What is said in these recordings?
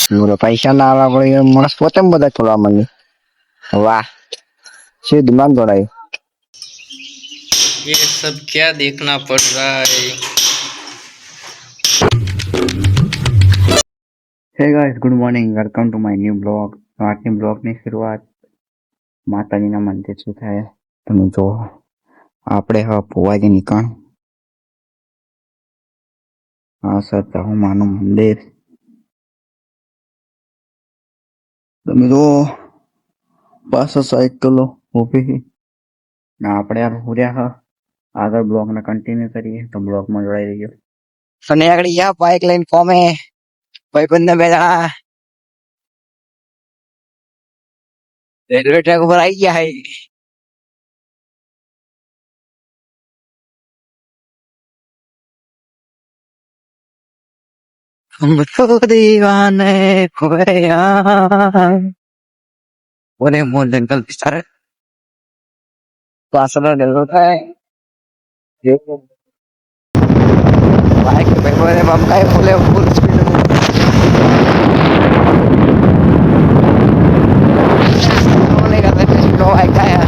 બોલો પૈસા ના આવવા પડે માણસ પોતે બધા ખોલવા માંગે. વાહ શું દિમાગ દોડાયું. ये सब क्या देखना पड़ रहा है. હે guys good morning welcome to my new blog. આજની બ્લોગની શરૂઆત માતાજીના મંદિરથી થાય. તમે જો આપણે હવે ભુવાજી નીકળ આ સતહુમાનું મંદિર તમે જો પાછળ સાયકલો ઊભી ને આપણે આ ભૂર્યા આગળ બ્લોગને કન્ટિન્યુ કરીએ તો બ્લોગમાં જોડાઈ રહીએ. સને આગળ યા બાઇક લઈને કોમે ભાઈબંધને બે જણા રેલવે ટ્રેક ઉપર આવી ગયા હે. हम तो दीवाने खोए यहाँ बोले मोर जंगल विस्तार पासल होता है ये बाइक पे बोले बम का बोले फुल स्पीड में का स्लो बाइक आया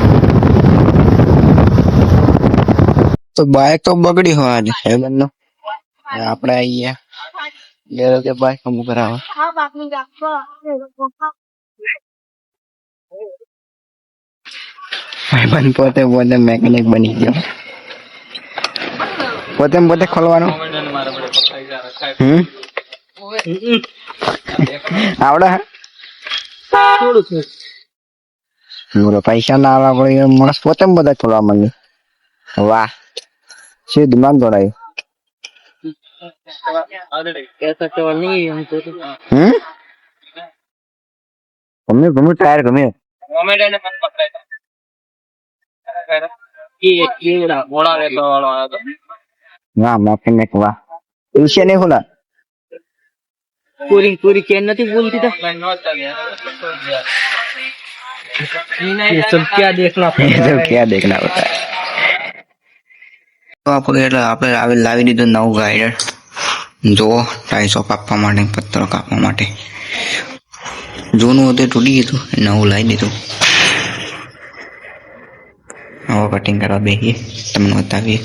तो बाइक तो बगड़ी हो आज है बन्नो આપણે આઈએ લેરો કે બાઈક અમુક કરાવો ભાઈબંધ પોતે પોતે મેકેનિક બની ગયો પોતે પોતે ખોલવાનું આવડે હે બોલો પૈસા ના આવવા પડે માણસ પોતે બધા ખોલવા માંગે. વાહ શું દિમાગ દોડાયું. ગમે ગમે ટાયર ગમે વાહ મેકેનિક વાહ વિશે નહીં ખોલા पूरी पूरी चैन नहीं बोलती था. ये सब क्या देखना क्या देखना होता है. તો આપણે લાવી દીધું નવું ગાઈડર જો ટાઈસો કાપવા માટે પથ્થરો કાપવા માટે જૂનું હતું તૂટી ગયું નવું લાવી દીધું. હવે કટિંગ કરવા બેસીએ તમને બતાવીએ.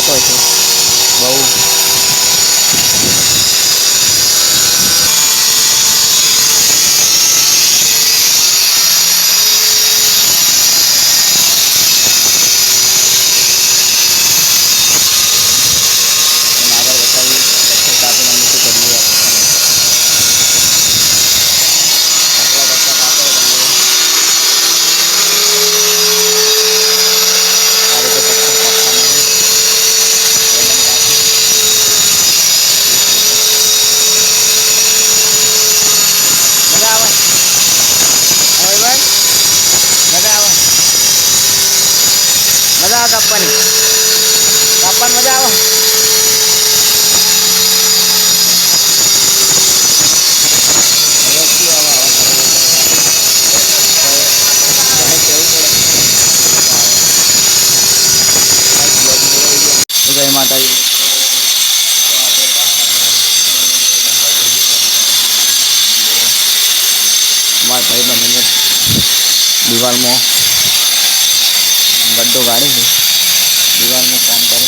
તો છે બહુ મજા આવે કાપવાની મજા આવે. જય માતાજી. મારા ભાઈબંધને દિવાલમાં ગड्ढो गाड़ी है दीवार में काम करे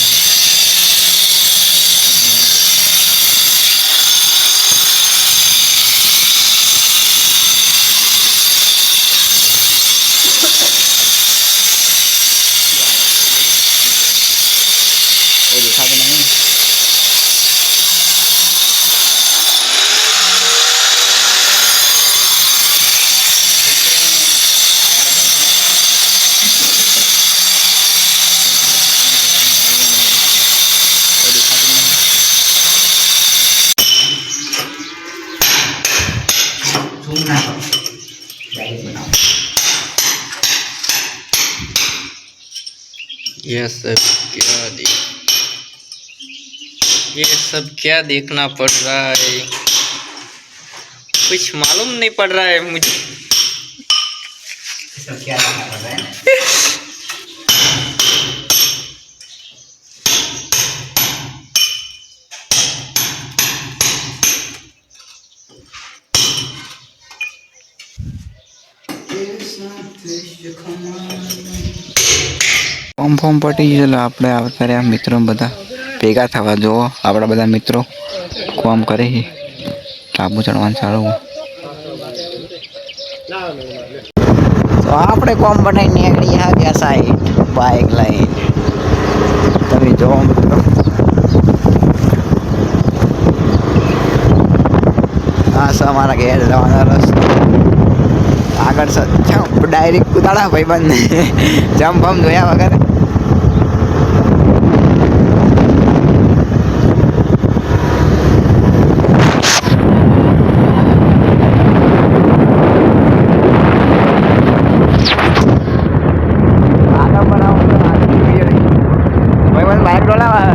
कोई दिखा तो नहीं. ये सब क्या देख ये सब क्या देखना पड़ रहा है? कुछ मालूम नहीं पड़ रहा है मुझे। सब क्या देखना पड़ रहा है? ફોર્મ પટી ગયું. આપણે આવતા રહ્યા મિત્રો બધા ભેગા થવા. જુઓ આપણા બધા મિત્રો કોમ કરે છે. ટાબુ ચડવાનું ચાલુ. તો આપણે કોમ બનાવીને નીકળી આવ્યા સાઈડ બાઇક લઈને. તમે જુઓ મિત્રો, હા સર અમારા ઘેર જવાનો રસ્તો. આગળ ડાયરેક્ટ કુદાડા ભાઈ બંધ જમ્પ બમ જોયા વગર. બાઇક ડોલાવા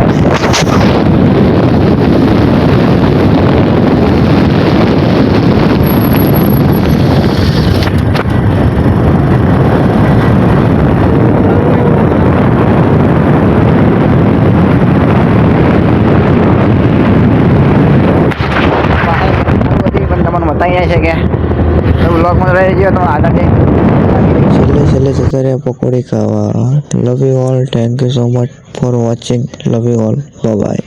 છે કે બ્લોગમાં રહી ગયો તો આગળ છેલ્લે જતા રહ્યા પકોડી ખાવા. Love you all, thank you so much for watching. Love you all, bye bye.